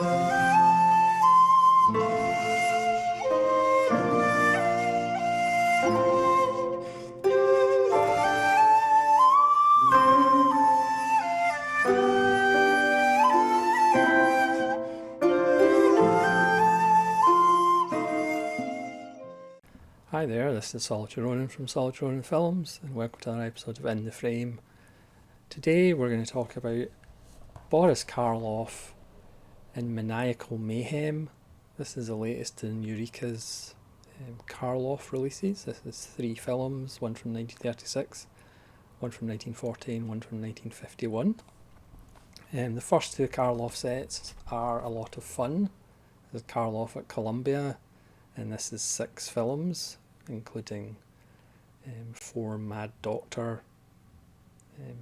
Hi there, this is Solitary Ronin from Solitary Ronin Films, and welcome to another episode of In the Frame. Today we're going to talk about Boris Karloff in Maniacal Mayhem. This is the latest in Eureka's Karloff releases. This is 3 films, one from 1936, one from 1940 and one from 1951. The first 2 Karloff sets are a lot of fun. This is Karloff at Columbia, and this is 6 films, including 4 Mad Doctor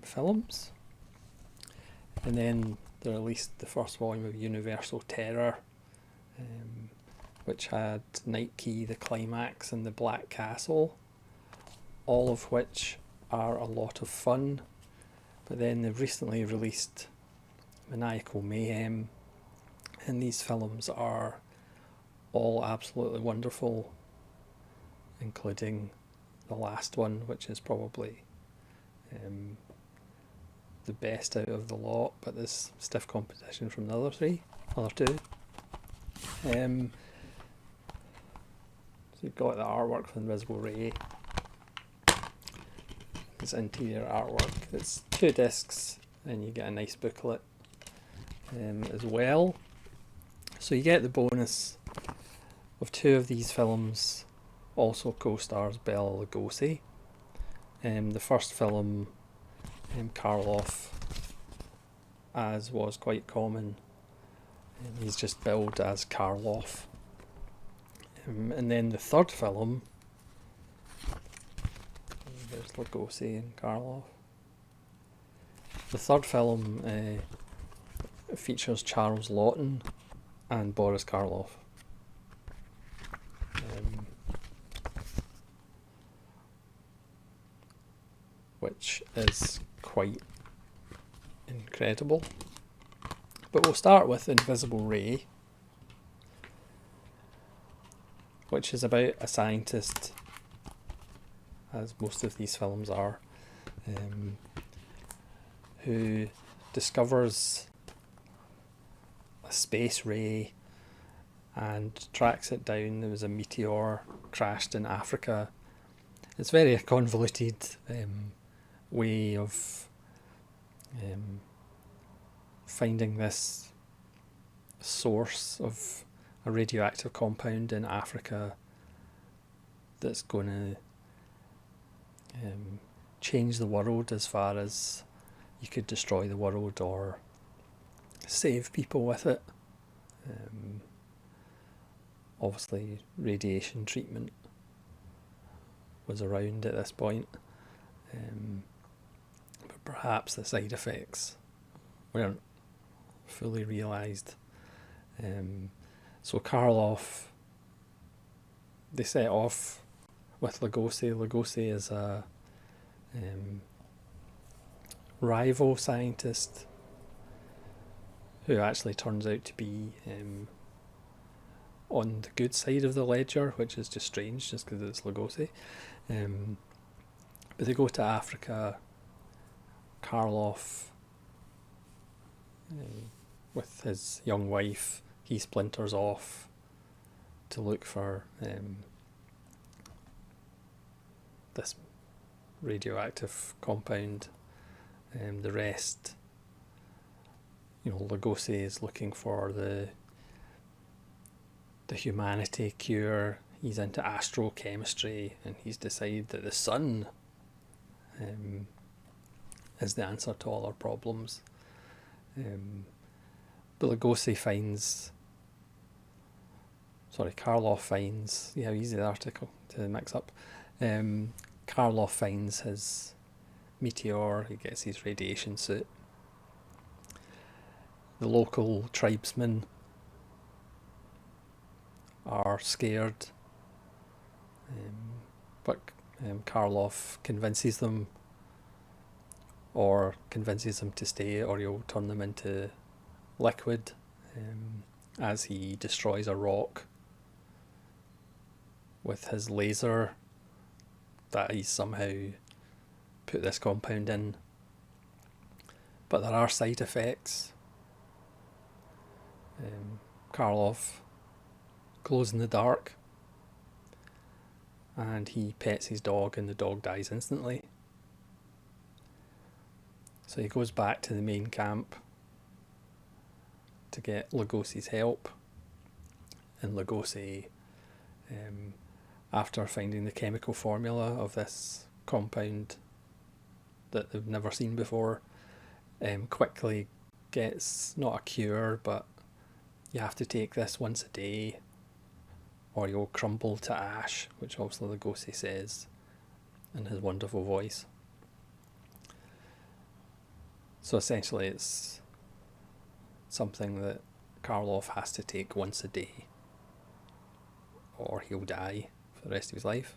films. And then they released the first volume of Universal Terror, which had Night Key, The Climax and The Black Castle, all of which are a lot of fun. But then they've recently released Maniacal Mayhem, and these films are all absolutely wonderful, including the last one, which is probably the best out of the lot, but there's stiff competition from the other 2. So you've got the artwork for Invisible Ray. It's interior artwork. It's 2 discs, and you get a nice booklet as well. So you get the bonus of 2 of these films also co-stars Bela Lugosi. The first film, Karloff, as was quite common, he's just billed as Karloff. And then the third film, there's Lugosi and Karloff. The third film features Charles Laughton and Boris Karloff. Which is quite incredible. But we'll start with Invisible Ray, which is about a scientist, as most of these films are, who discovers a space ray and tracks it down. There was a meteor crashed in Africa. It's very convoluted way of finding this source of a radioactive compound in Africa that's going to change the world, as far as you could destroy the world or save people with it. Obviously radiation treatment was around at this point, but perhaps the side effects weren't fully realised. So Karloff, they set off with Lugosi. Lugosi is a rival scientist who actually turns out to be on the good side of the ledger, which is just strange just because it's Lugosi. But they go to Africa. Karloff, with his young wife, he splinters off to look for this radioactive compound. The rest, Lugosi is looking for the humanity cure. He's into astrochemistry, and he's decided that the sun is the answer to all our problems. But Lugosi finds, Karloff finds, see how easy the article to mix up. Karloff finds his meteor, he gets his radiation suit. The local tribesmen are scared, but Karloff convinces them to stay, or he'll turn them into liquid as he destroys a rock with his laser that he's somehow put this compound in. But there are side effects. Karloff glows in the dark, and he pets his dog and the dog dies instantly. So he goes back to the main camp to get Lugosi's help, and Lugosi, after finding the chemical formula of this compound that they've never seen before, quickly gets not a cure, but you have to take this once a day or you'll crumble to ash, which obviously Lugosi says in his wonderful voice. So essentially it's something that Karloff has to take once a day or he'll die for the rest of his life.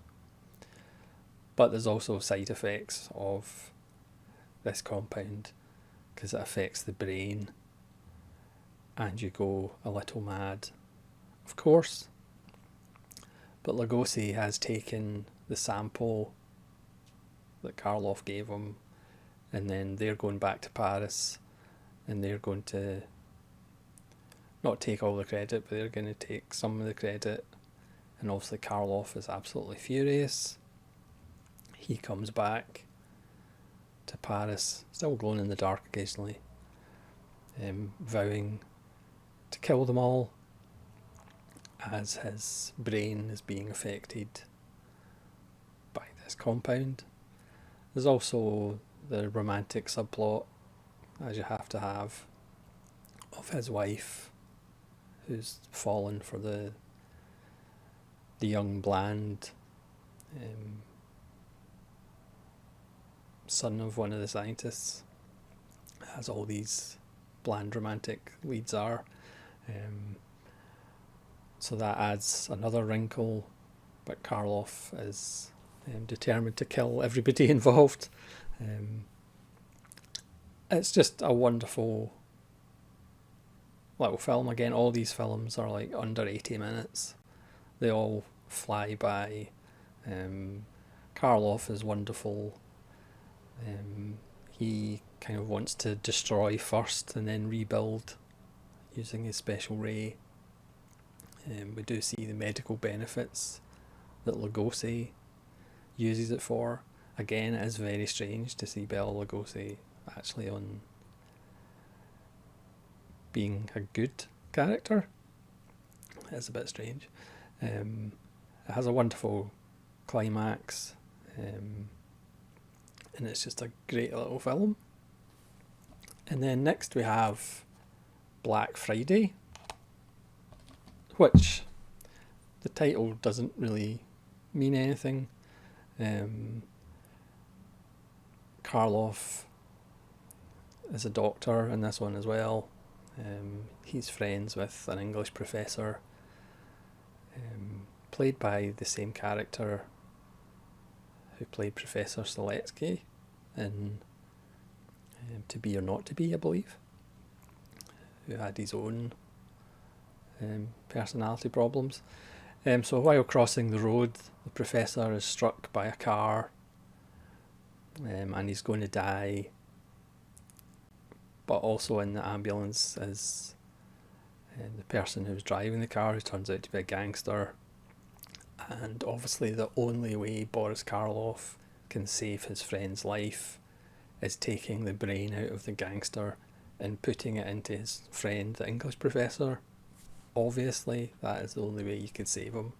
But there's also side effects of this compound because it affects the brain and you go a little mad, of course. But Lugosi has taken the sample that Karloff gave him, and then they're going back to Paris and they're going to not take all the credit, but they're going to take some of the credit. And obviously Karloff is absolutely furious. He comes back to Paris, still glowing in the dark occasionally, vowing to kill them all as his brain is being affected by this compound. There's also the romantic subplot, as you have to have, of his wife who's fallen for the young bland son of one of the scientists, as all these bland romantic leads are. So that adds another wrinkle, but Karloff is determined to kill everybody involved. It's just a wonderful little film. Again, all these films are like under 80 minutes. They all fly by. Karloff is wonderful. He kind of wants to destroy first and then rebuild using his special ray. We do see the medical benefits that Lugosi uses it for. Again, it is very strange to see Bela Lugosi actually on being a good character. It's a bit strange. It has a wonderful climax, and it's just a great little film. And then next we have Black Friday, which the title doesn't really mean anything. Karloff is a doctor in this one as well. He's friends with an English professor, played by the same character who played Professor Seletsky in To Be or Not to Be, I believe, who had his own personality problems. So while crossing the road, the professor is struck by a car, and he's going to die. But also in the ambulance is the person who's driving the car, who turns out to be a gangster. And obviously the only way Boris Karloff can save his friend's life is taking the brain out of the gangster and putting it into his friend, the English professor. Obviously, that is the only way you could save him.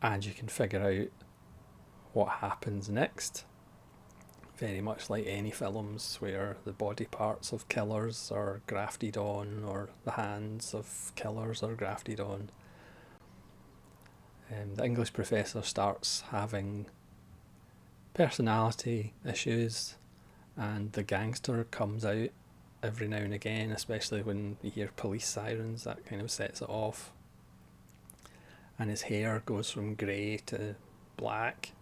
And you can figure out what happens next. Very much like any films where the body parts of killers are grafted on, or the hands of killers are grafted on. The English professor starts having personality issues, and the gangster comes out every now and again, especially when you hear police sirens. That kind of sets it off. And his hair goes from grey to black,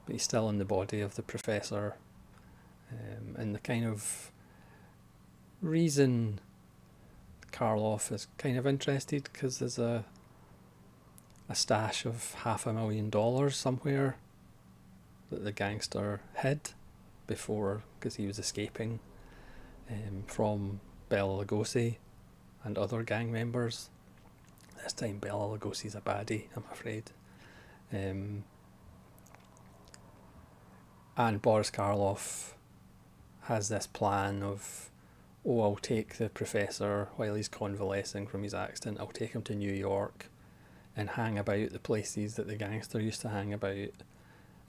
but he's still in the body of the professor. And the kind of reason Karloff is kind of interested because there's a stash of $500,000 somewhere that the gangster hid before, because he was escaping from Bela Lugosi and other gang members. This time Bela Lugosi's a baddie, I'm afraid. And Boris Karloff has this plan of, I'll take the professor while he's convalescing from his accident, I'll take him to New York and hang about the places that the gangster used to hang about,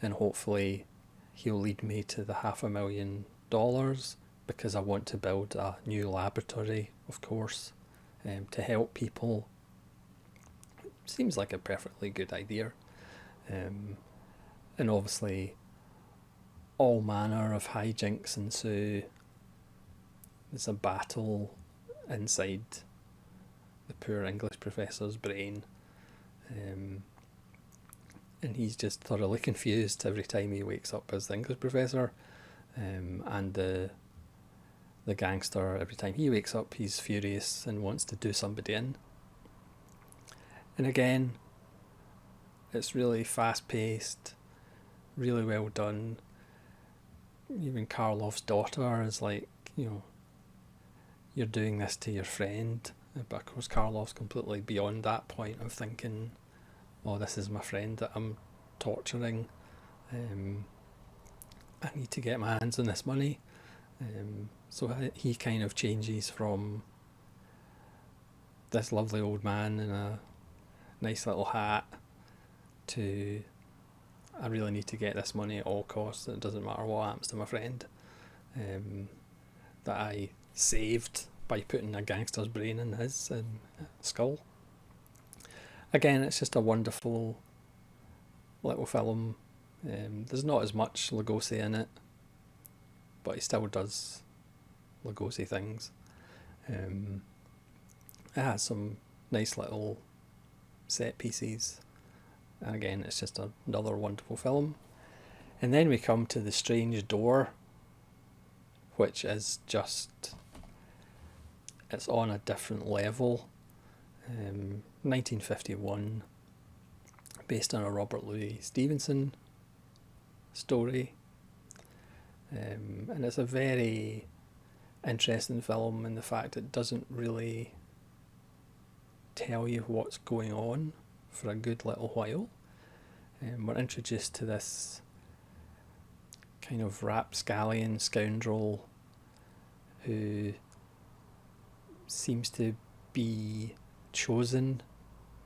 and hopefully he'll lead me to the $500,000, because I want to build a new laboratory, of course, to help people. Seems like a perfectly good idea. And obviously all manner of hijinks ensue. There's a battle inside the poor English professor's brain, and he's just thoroughly confused every time he wakes up as the English professor, and the gangster, every time he wakes up, he's furious and wants to do somebody in. And again, it's really fast-paced, really well done. Even Karloff's daughter is like, you're doing this to your friend. But of course Karloff's completely beyond that point of thinking, this is my friend that I'm torturing. I need to get my hands on this money. So he kind of changes from this lovely old man in a nice little hat to, I really need to get this money at all costs. It doesn't matter what happens to my friend that I saved by putting a gangster's brain in his skull. Again, it's just a wonderful little film. There's not as much Lugosi in it, but he still does Lugosi things. It has some nice little set pieces, and again, it's just another wonderful film. And then we come to The Strange Door, which is just, it's on a different level. 1951, based on a Robert Louis Stevenson story, and it's a very interesting film in the fact it doesn't really tell you what's going on for a good little while. We're introduced to this kind of rapscallion scoundrel who seems to be chosen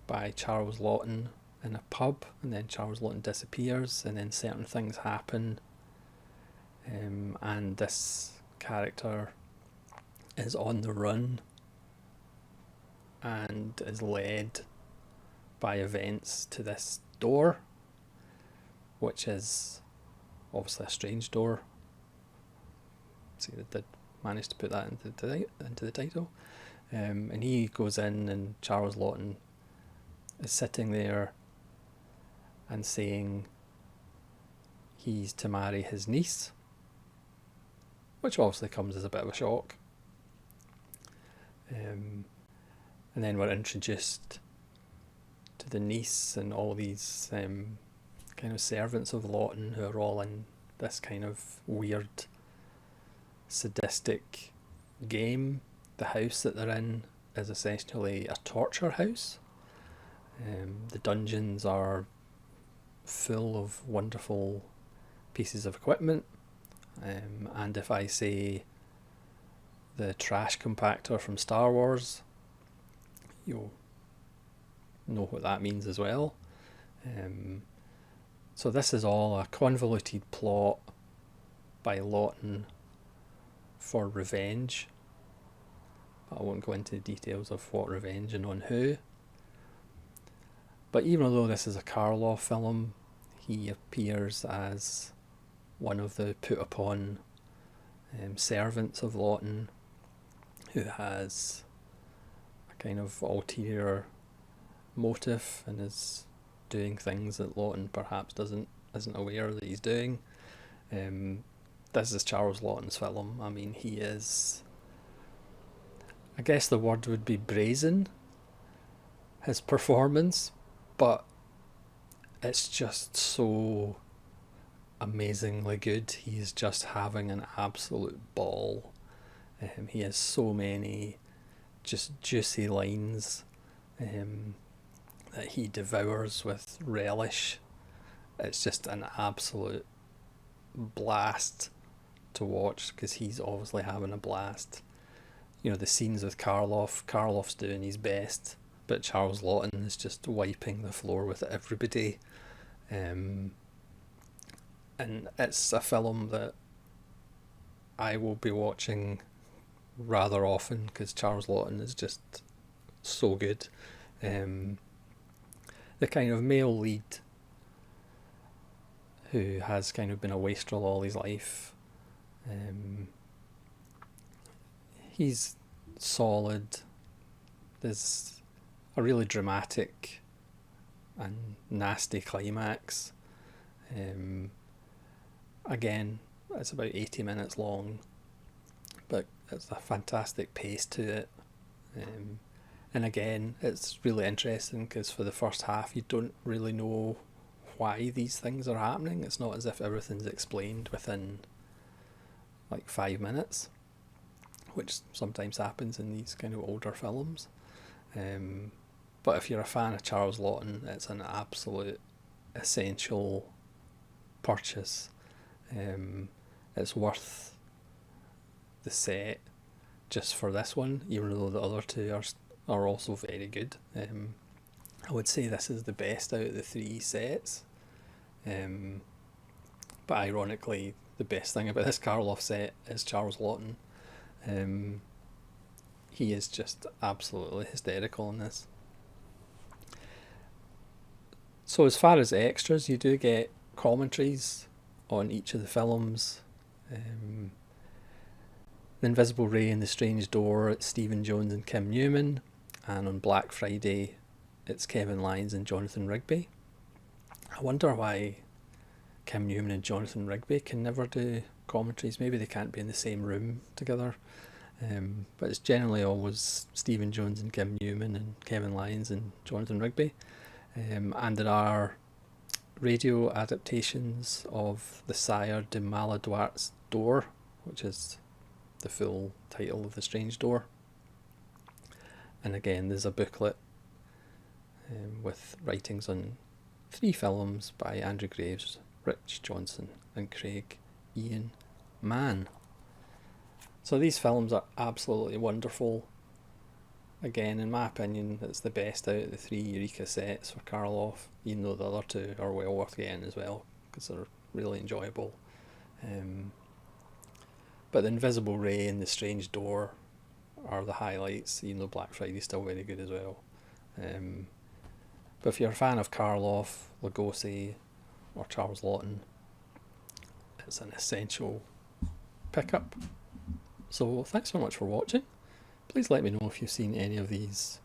by Charles Laughton in a pub, and then Charles Laughton disappears, and then certain things happen, and this character is on the run and is led by events to this door, which is obviously a strange door. See, they did manage to put that into the title. And he goes in, and Charles Laughton is sitting there and saying he's to marry his niece, which obviously comes as a bit of a shock. And then we're introduced to the niece and all these kind of servants of Laughton, who are all in this kind of weird sadistic game. The house that they're in is essentially a torture house. The dungeons are full of wonderful pieces of equipment, and if I say the trash compactor from Star Wars, you'll know what that means as well. So this is all a convoluted plot by Laughton for revenge. I won't go into details of what revenge and on who. But even though this is a Karloff film, he appears as one of the put upon servants of Laughton, who has a kind of ulterior motive and is doing things that Laughton perhaps isn't aware that he's doing. This is Charles Laughton's film. I mean, he is I guess the word would be brazen, his performance, but it's just so amazingly good. He's just having an absolute ball. He has so many just juicy lines that he devours with relish. It's just an absolute blast to watch because he's obviously having a blast. You know, the scenes with Karloff's doing his best, but Charles Laughton is just wiping the floor with everybody. And it's a film that I will be watching rather often because Charles Laughton is just so good. The kind of male lead who has kind of been a wastrel all his life. He's solid. There's a really dramatic and nasty climax. Again, it's about 80 minutes long, but it's a fantastic pace to it. And again, it's really interesting because for the first half you don't really know why these things are happening. It's not as if everything's explained within like 5 minutes, which sometimes happens in these kind of older films. But if you're a fan of Charles Laughton, it's an absolute essential purchase. It's worth the set just for this one, even though the other two are also very good. I would say this is the best out of the 3 sets. But ironically, the best thing about this Karloff set is Charles Laughton. He is just absolutely hysterical in this. So as far as extras, you do get commentaries on each of the films. The Invisible Ray and The Strange Door, it's Stephen Jones and Kim Newman, and on Black Friday it's Kevin Lyons and Jonathan Rigby. I wonder why Kim Newman and Jonathan Rigby can never do commentaries. Maybe they can't be in the same room together. But it's generally always Stephen Jones and Kim Newman and Kevin Lyons and Jonathan Rigby. And there are radio adaptations of The Sire de Maladroit's Door, which is the full title of The Strange Door. And again, there's a booklet with writings on 3 films by Andrew Graves, Rich Johnson and Craig Ian Mann. So these films are absolutely wonderful. Again, in my opinion, it's the best out of the 3 Eureka sets for Karloff, even though the other 2 are well worth getting as well, because they're really enjoyable. But The Invisible Ray and The Strange Door are the highlights, even though Black Friday is still very good as well. But if you're a fan of Karloff, Lugosi or Charles Laughton, it's an essential pickup. So thanks so much for watching. Please let me know if you've seen any of these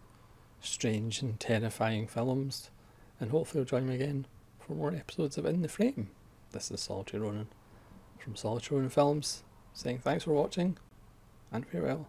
strange and terrifying films, and hopefully you'll join me again for more episodes of In the Frame. This is Solitary Ronin from Solitary Ronin Films, saying thanks for watching and farewell.